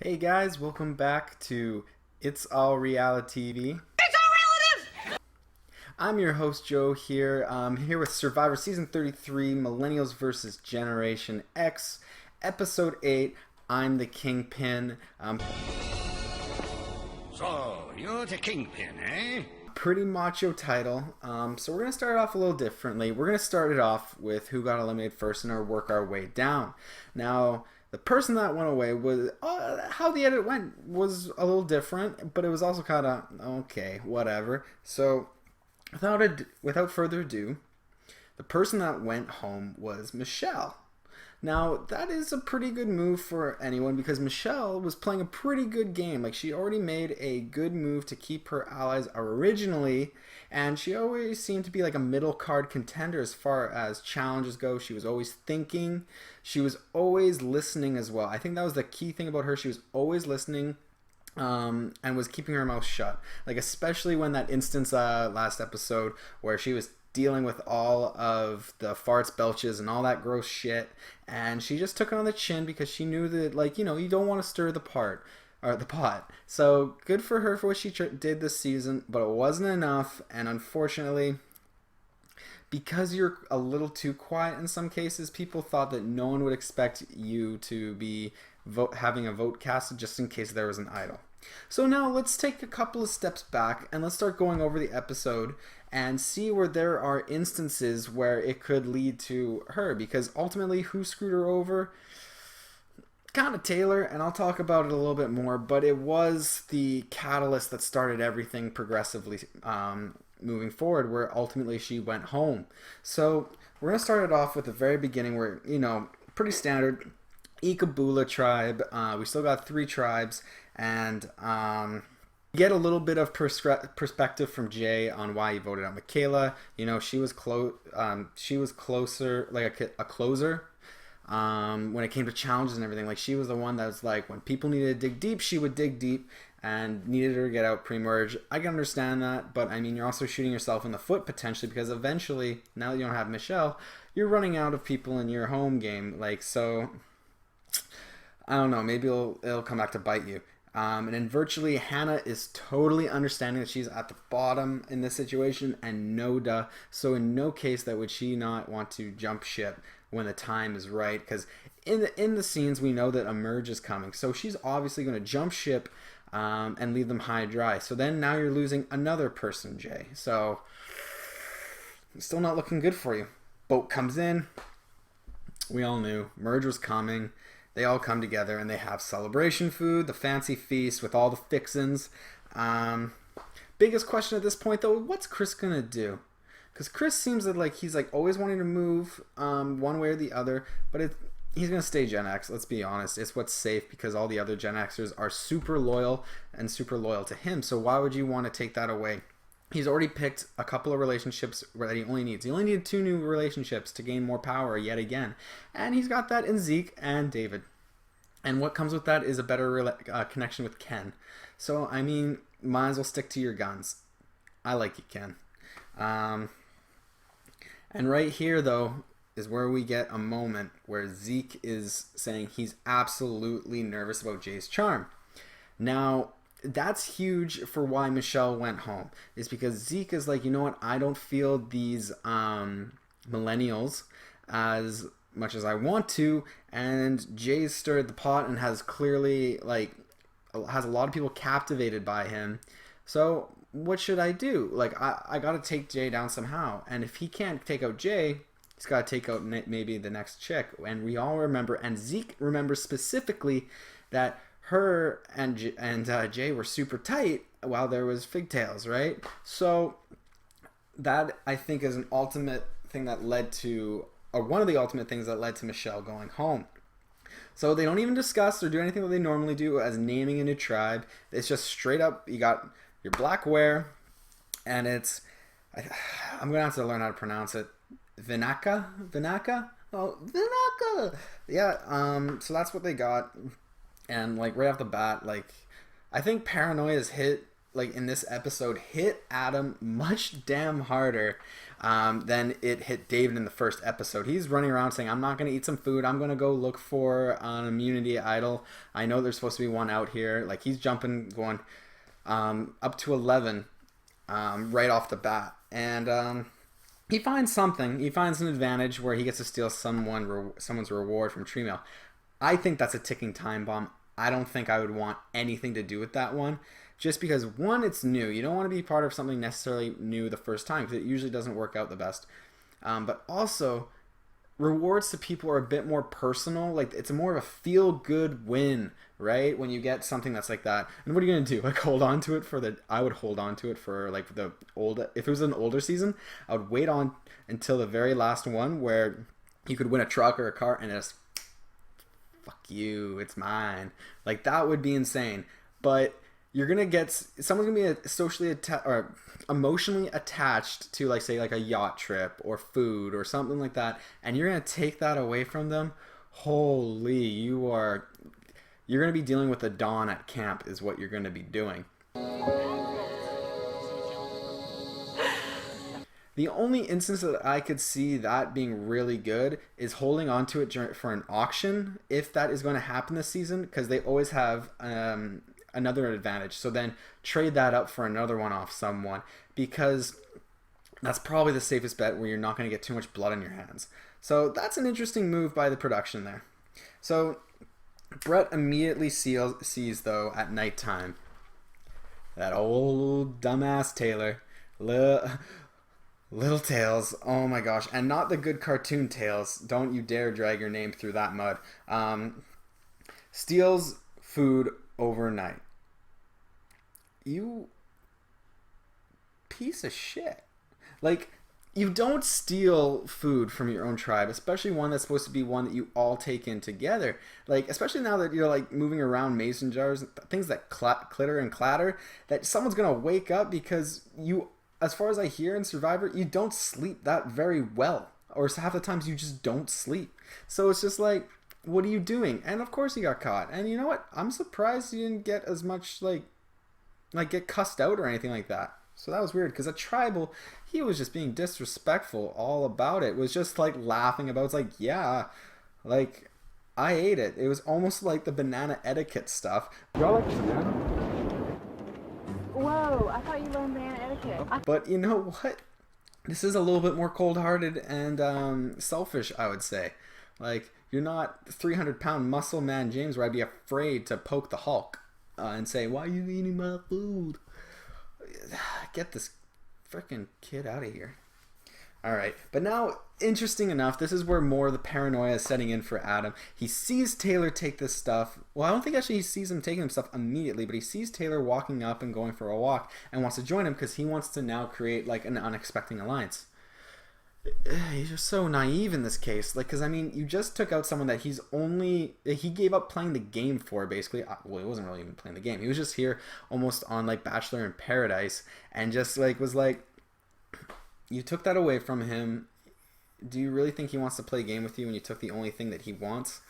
Hey guys, welcome back to It's All Reality TV. It's all relative! I'm your host Joe here. I'm here with Survivor Season 33, Millennials vs. Generation X, Episode 8. I'm the Kingpin. So, you're the Kingpin, eh? Pretty macho title. So we're going to start off a little differently. We're going to start it off with who got eliminated first and work our way down. Now, the person that went away was how the edit went was a little different, but it was also kind of okay, whatever. So without further ado, the person that went home was Michelle. Now, that is a pretty good move for anyone because Michelle was playing a pretty good game. Like, she already made a good move to keep her allies originally, and she always seemed to be like a middle card contender as far as challenges go. She was always thinking. She was always listening as well. I think that was the key thing about her. She was always listening. And was keeping her mouth shut. Like, especially when that instance last episode where she was dealing with all of the farts, belches, and all that gross shit, and she just took it on the chin because she knew that, like, you know, you don't want to stir the pot. So good for her for what she did this season, but it wasn't enough, and unfortunately, because you're a little too quiet in some cases, people thought that no one would expect you to be having a vote casted just in case there was an idol. So now let's take a couple of steps back and let's start going over the episode and see where there are instances where it could lead to her, because ultimately who screwed her over? Kind of Taylor, and I'll talk about it a little bit more, but it was the catalyst that started everything progressively moving forward, where ultimately she went home. So we're going to start it off with the very beginning where, you know, pretty standard Ikabula tribe. We still got 3 tribes, and get a little bit of perspective from Jay on why he voted out Michaela. You know, she was closer, like a closer when it came to challenges and everything. Like, she was the one that was like, when people needed to dig deep, she would dig deep, and needed her to get out pre-merge. I can understand that, but I mean, you're also shooting yourself in the foot potentially, because eventually, now that you don't have Michelle, you're running out of people in your home game. Like, so I don't know, maybe it'll come back to bite you. And then virtually, Hannah is totally understanding that she's at the bottom in this situation, and no duh. So in no case that would she not want to jump ship when the time is right, because in the scenes we know that a merge is coming. So she's obviously going to jump ship and leave them high and dry. So then now you're losing another person, Jay. So still not looking good for you. Boat comes in. We all knew merge was coming. They all come together and they have celebration food, the fancy feast with all the fixins. Biggest question at this point, though, what's Chris gonna do? Because Chris seems like he's like always wanting to move one way or the other, but he's gonna stay Gen X. Let's be honest, it's what's safe, because all the other Gen Xers are super loyal to him. So why would you want to take that away? He's already picked a couple of relationships that he only needs. He only needed 2 new relationships to gain more power yet again. And he's got that in Zeke and David. And what comes with that is a better connection with Ken. So, I mean, might as well stick to your guns. I like you, Ken. And right here, though, is where we get a moment where Zeke is saying he's absolutely nervous about Jay's charm. Now, that's huge for why Michelle went home, is because Zeke is like, you know what, I don't feel these millennials as much as I want to, and Jay's stirred the pot and has clearly, like, has a lot of people captivated by him. So what should I do? Like, I gotta take Jay down somehow, and if he can't take out Jay, he's gotta take out maybe the next chick. And we all remember, and Zeke remembers specifically, that her and Jay were super tight while there was Figtails, right? So that, I think, is an ultimate thing that led to, or one of the ultimate things that led to Michelle going home. So they don't even discuss or do anything that they normally do as naming a new tribe. It's just straight up, you got your black wear, and it's, I'm gonna have to learn how to pronounce it. Vinaka? Oh, Vinaka! Yeah, so that's what they got. And, like, right off the bat, like, I think paranoia has hit, like in this episode, hit Adam much damn harder than it hit David in the first episode. He's running around saying, I'm not going to eat some food. I'm going to go look for an immunity idol. I know there's supposed to be one out here. Like, he's jumping, going up to 11 right off the bat. And he finds something. He finds an advantage where he gets to steal someone's reward from Tree Mail. I think that's a ticking time bomb. I don't think I would want anything to do with that one. Just because, one, it's new. You don't want to be part of something necessarily new the first time, because it usually doesn't work out the best. But also, rewards to people are a bit more personal. Like, it's more of a feel-good win, right? When you get something that's like that. And what are you going to do? Like, hold on to it I would hold on to it for, like, if it was an older season, I would wait on until the very last one where you could win a truck or a car and just, fuck you, it's mine. Like, that would be insane. But you're gonna get someone's gonna be socially or emotionally attached to, like, say, like a yacht trip or food or something like that, and you're gonna take that away from them. Holy, you're gonna be dealing with the Dawn at camp is what you're gonna be doing. The only instance that I could see that being really good is holding on to it for an auction, if that is going to happen this season, because they always have another advantage. So then trade that up for another one off someone, because that's probably the safest bet where you're not going to get too much blood on your hands. So that's an interesting move by the production there. So Brett immediately sees, though, at nighttime, that old dumbass Taylor. Little Tails, oh my gosh, and not the good cartoon Tails. Don't you dare drag your name through that mud. Steals food overnight. You piece of shit. Like, you don't steal food from your own tribe, especially one that's supposed to be one that you all take in together. Like, especially now that you're, like, moving around mason jars, things that clitter and clatter, that someone's gonna wake up because you, as far as I hear in Survivor, you don't sleep that very well. Or half the times you just don't sleep. So it's just like, what are you doing? And of course he got caught. And you know what? I'm surprised you didn't get as much, like get cussed out or anything like that. So that was weird, because a tribal, he was just being disrespectful all about it. Was just, like, laughing about it. It's like, yeah, like, I ate it. It was almost like the banana etiquette stuff. Y'all like banana? Whoa, I thought you learned banana etiquette. But you know what? This is a little bit more cold-hearted and selfish, I would say. Like, you're not 300-pound muscle man James where I'd be afraid to poke the Hulk and say, why are you eating my food? Get this freaking kid out of here. Alright, but now, interesting enough, this is where more of the paranoia is setting in for Adam. He sees Taylor take this stuff. Well, I don't think actually he sees him taking stuff immediately, but he sees Taylor walking up and going for a walk and wants to join him because he wants to now create, like, an unexpected alliance. He's just so naive in this case. Like, because, I mean, you just took out someone that he gave up playing the game for, basically. Well, he wasn't really even playing the game. He was just here almost on, like, Bachelor in Paradise and just, like, was like, you took that away from him. Do you really think he wants to play a game with you when you took the only thing that he wants?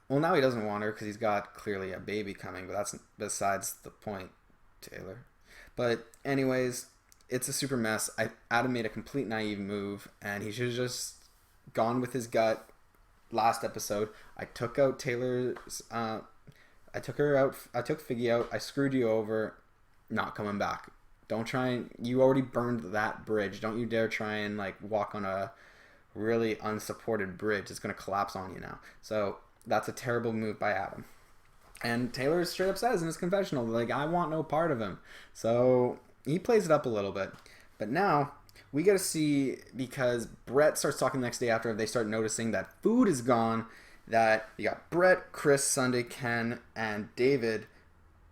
Well, now he doesn't want her because he's got clearly a baby coming, but that's besides the point, Taylor. But anyways, it's a super mess. Adam made a complete naive move, and he should have just gone with his gut last episode. I took out Taylor's... I took Figgy out. I screwed you over. Not coming back. Don't try and... You already burned that bridge. Don't you dare try and, like, walk on a really unsupported bridge. It's going to collapse on you now. So that's a terrible move by Adam. And Taylor straight up says in his confessional, like, I want no part of him. So he plays it up a little bit. But now we got to see, because Brett starts talking the next day after they start noticing that food is gone, that you got Brett, Chris, Sunday, Ken, and David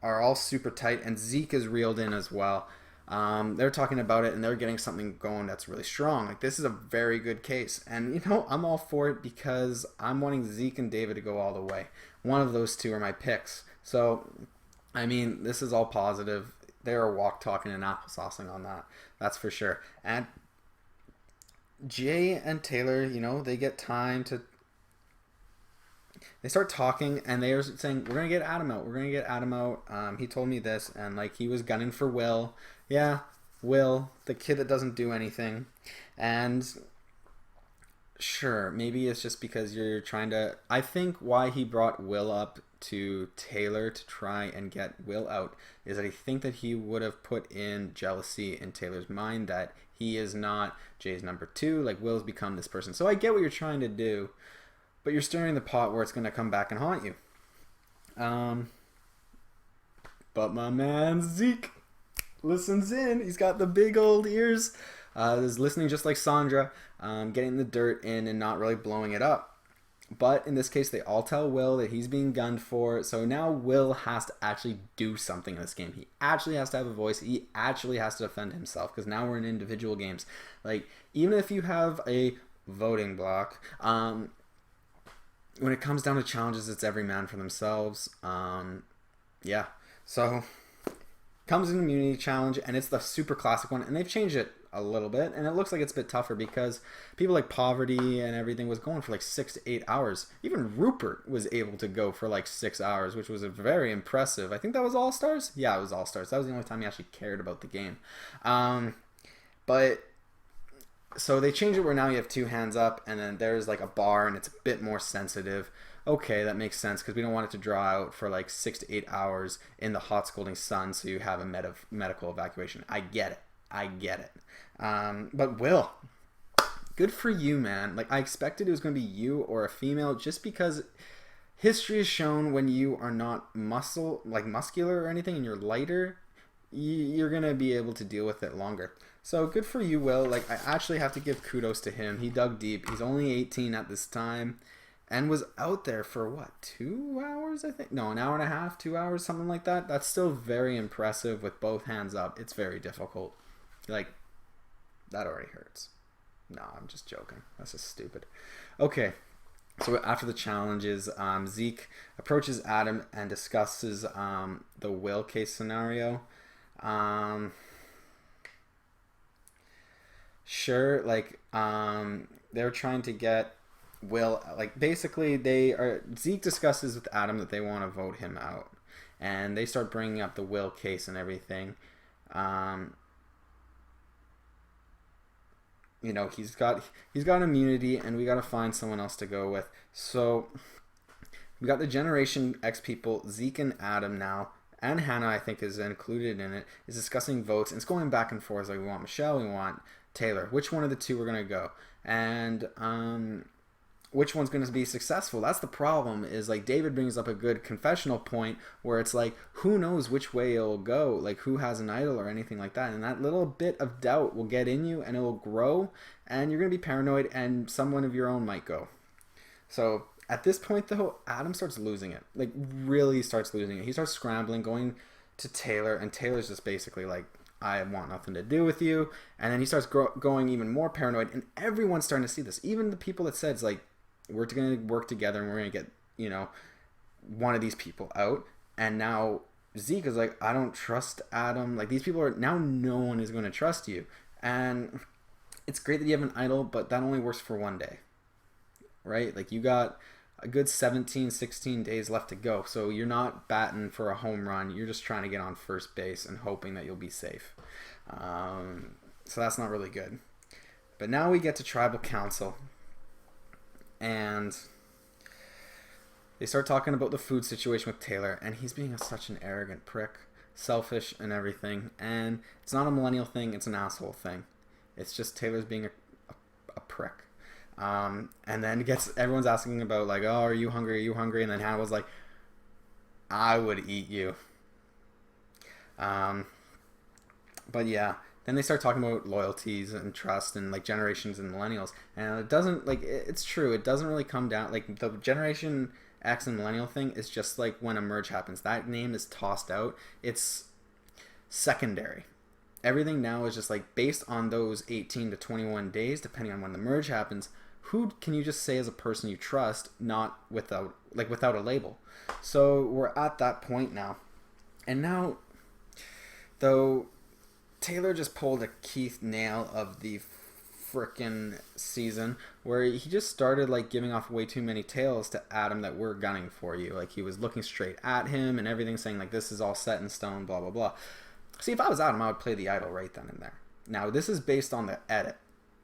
are all super tight, and Zeke is reeled in as well. They're talking about it, and they're getting something going that's really strong. Like, this is a very good case. And, you know, I'm all for it because I'm wanting Zeke and David to go all the way. One of those two are my picks. So, I mean, this is all positive. They are walk-talking and applesaucing on that. That's for sure. And Jay and Taylor, you know, they get time to they start talking, and they are saying, we're gonna get Adam out, we're gonna get Adam out. He told me this, and like he was gunning for Will. Yeah, Will, the kid that doesn't do anything. And sure, maybe it's just because you're trying to, I think why he brought Will up to Taylor to try and get Will out is that I think that he would have put in jealousy in Taylor's mind that he is not Jay's number two, like Will's become this person. So I get what you're trying to do, but you're stirring the pot where it's going to come back and haunt you. But my man Zeke listens in. He's got the big old ears. Is listening just like Sandra, getting the dirt in and not really blowing it up. But in this case, they all tell Will that he's being gunned for. So now Will has to actually do something in this game. He actually has to have a voice. He actually has to defend himself, because now we're in individual games. Like, even if you have a voting block, when it comes down to challenges, it's every man for themselves. Yeah. So comes an immunity challenge, and it's the super classic one, and they've changed it a little bit, and it looks like it's a bit tougher because people like Poverty and everything was going for like 6 to 8 hours. Even Rupert was able to go for like 6 hours, which was very impressive. I think that was All Stars. Yeah, it was All Stars. That was the only time he actually cared about the game. But so they changed it where now you have 2 hands up, and then there's like a bar, and it's a bit more sensitive. Okay, that makes sense, because we don't want it to draw out for like 6 to 8 hours in the hot scalding sun, so you have a medical evacuation. I get it. But Will, good for you, man. Like, I expected it was going to be you or a female, just because history has shown when you are not muscular or anything, and you're lighter, you're going to be able to deal with it longer. So good for you, Will. Like, I actually have to give kudos to him. He dug deep. He's only 18 at this time, and was out there for what, 2 hours, I think? No, an hour and a half, 2 hours, something like that. That's still very impressive with both hands up. It's very difficult. Like, that already hurts. No, I'm just joking. That's just stupid. Okay, so after the challenges, Zeke approaches Adam and discusses the Will case scenario. Sure, like, they're trying to get Will, like, basically Zeke discusses with Adam that they want to vote him out, and they start bringing up the Will case and everything. You know, he's got immunity, and we got to find someone else to go with. So we got the Generation X people, Zeke and Adam now, and Hannah, I think, is included in it, is discussing votes, and it's going back and forth. Like, we want Michelle, we want Taylor. Which one of the two we're gonna go? And which one's going to be successful? That's the problem, is like David brings up a good confessional point where it's like, who knows which way it'll go, like who has an idol or anything like that, and that little bit of doubt will get in you, and it will grow, and you're going to be paranoid, and someone of your own might go. So at this point, though, Adam starts losing it, like really starts losing it. He starts scrambling, going to Taylor, and Taylor's just basically like, I want nothing to do with you. And then he starts going even more paranoid, and everyone's starting to see this. Even the people that said, like, we're going to work together and we're going to get, you know, one of these people out. And now Zeke is like, I don't trust Adam. Like, these people are, now no one is going to trust you. And it's great that you have an idol, but that only works for one day, right? Like, you got a good 17, 16 days left to go. So you're not batting for a home run. You're just trying to get on first base and hoping that you'll be safe. So that's not really good. But now we get to Tribal Council. And they start talking about the food situation with Taylor. And he's being such an arrogant prick. Selfish and everything. And it's not a millennial thing. It's an asshole thing. It's just Taylor's being a prick. And then everyone's asking about, like, oh, are you hungry? Are you hungry? And then Hannah was like, I would eat you. But yeah, then they start talking about loyalties and trust and like generations and millennials. And it doesn't, like, it's true. It doesn't really come down, like the Generation X and millennial thing is just like when a merge happens. That name is tossed out. It's secondary. Everything now is just like based on those 18 to 21 days, depending on when the merge happens. Who can you just say as a person you trust, not without a label? So we're at that point now. And now, though, Taylor just pulled a Keith nail of the frickin' season where he just started like giving off way too many tales to Adam that we're gunning for you. Like he was looking straight at him and everything, saying like this is all set in stone, blah blah blah. See, if I was Adam, I would play the idol right then and there. Now this is based on the edit.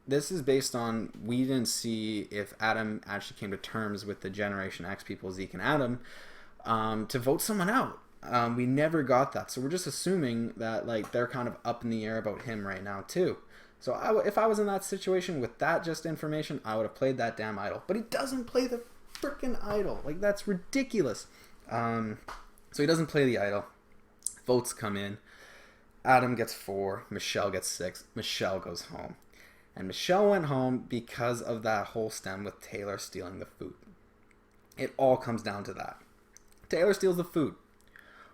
This is based on, we didn't see if Adam actually came to terms with the Generation X people, Zeke and Adam, to vote someone out. We never got that, so we're just assuming that like they're kind of up in the air about him right now too. So if I was in that situation with that just information, I would have played that damn idol. But he doesn't play the freaking idol. Like, that's ridiculous. So he doesn't play the idol. Votes come in. Adam gets 4. Michelle gets 6. Michelle goes home. And Michelle went home because of that whole stem with Taylor stealing the food. It all comes down to that. Taylor steals the food.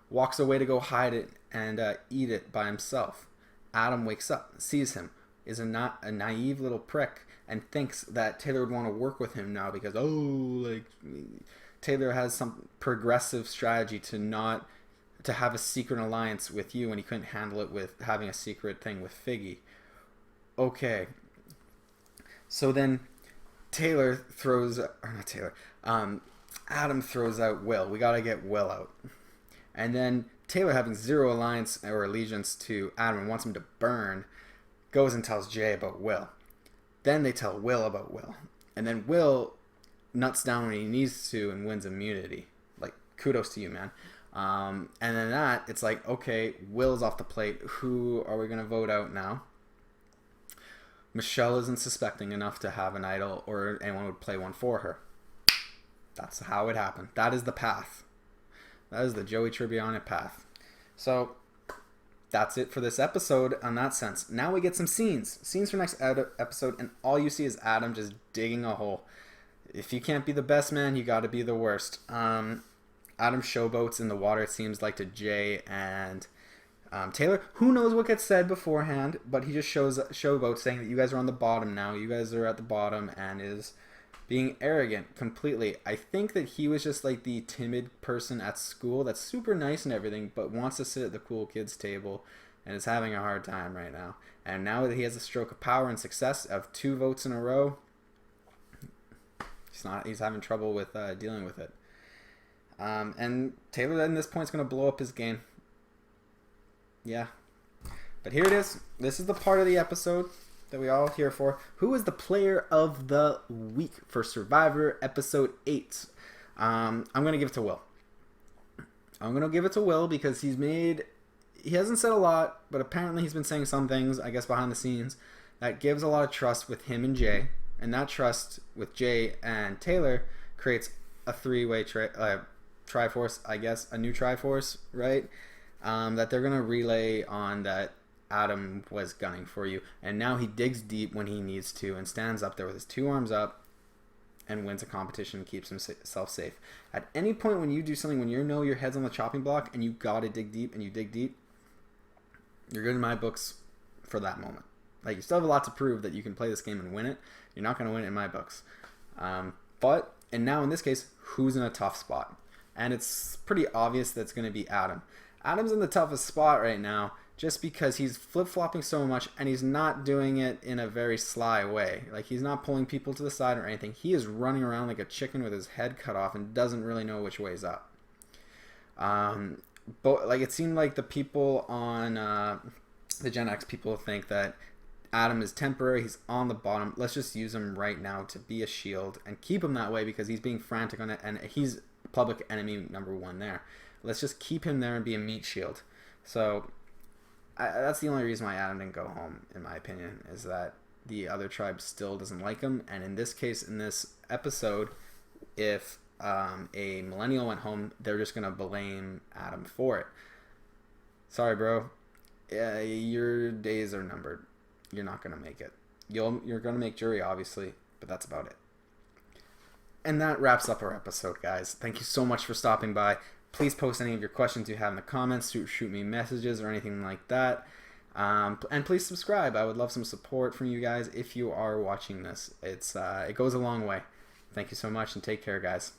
Walks away to go hide it and eat it by himself. Adam wakes up, sees him, is a naive little prick, and thinks that Taylor would want to work with him now because, Taylor has some progressive strategy to have a secret alliance with you, and he couldn't handle it with having a secret thing with Figgy. Okay. So then Adam throws out Will. We gotta get Will out. And then Taylor, having zero alliance or allegiance to Adam and wants him to burn, goes and tells Jay about Will. Then they tell Will about Will. And then Will nuts down when he needs to and wins immunity. Like, kudos to you, man. And then it's like, okay, Will's off the plate. Who are we going to vote out now? Michelle isn't suspecting enough to have an idol or anyone would play one for her. That's how it happened. That is the path. That is the Joey Tribbiani path. So that's it for this episode on that sense. Now we get some scenes for next episode, and all you see is Adam just digging a hole. If you can't be the best man, you got to be the worst. Adam showboats in the water, it seems like, to Jay and Taylor. Who knows what gets said beforehand, but he just showboats, saying that you guys are on the bottom now. You guys are at the bottom, and is being arrogant completely. I think that he was just like the timid person at school that's super nice and everything, but wants to sit at the cool kids table and is having a hard time right now. And now that he has a stroke of power and success of 2 votes in a row, he's having trouble with dealing with it. And Taylor at this point is going to blow up his game. Yeah. But here it is. This is the part of the episode that we all here for. Who is the player of the week for Survivor episode 8? I'm going to give it to Will. I'm going to give it to Will because he hasn't said a lot, but apparently he's been saying some things, I guess, behind the scenes that gives a lot of trust with him and Jay. And that trust with Jay and Taylor creates a 3-way Triforce, I guess, a new Triforce, right? That they're going to relay on that Adam was gunning for you, and now he digs deep when he needs to and stands up there with his 2 arms up and wins a competition and keeps himself safe. At any point when you do something, when you know your head's on the chopping block and you gotta dig deep and you dig deep, you're good in my books for that moment. Like, you still have a lot to prove that you can play this game and win it. You're not going to win it in my books. And now in this case, who's in a tough spot? And it's pretty obvious that it's going to be Adam. Adam's in the toughest spot right now just because he's flip-flopping so much, and he's not doing it in a very sly way. Like, he's not pulling people to the side or anything. He is running around like a chicken with his head cut off and doesn't really know which way's up. But like, it seemed like the people on the Gen X people think that Adam is temporary. He's on the bottom. Let's just use him right now to be a shield and keep him that way because he's being frantic on it, and he's public enemy number 1 there. Let's just keep him there and be a meat shield. So that's the only reason why Adam didn't go home, in my opinion, is that the other tribe still doesn't like him. And in this case, in this episode, if a millennial went home, they're just going to blame Adam for it. Sorry, bro. Your days are numbered. You're not going to make it. You're going to make jury, obviously, but that's about it. And that wraps up our episode, guys. Thank you so much for stopping by. Please post any of your questions you have in the comments. Shoot me messages or anything like that. And please subscribe. I would love some support from you guys if you are watching this. It goes a long way. Thank you so much, and take care, guys.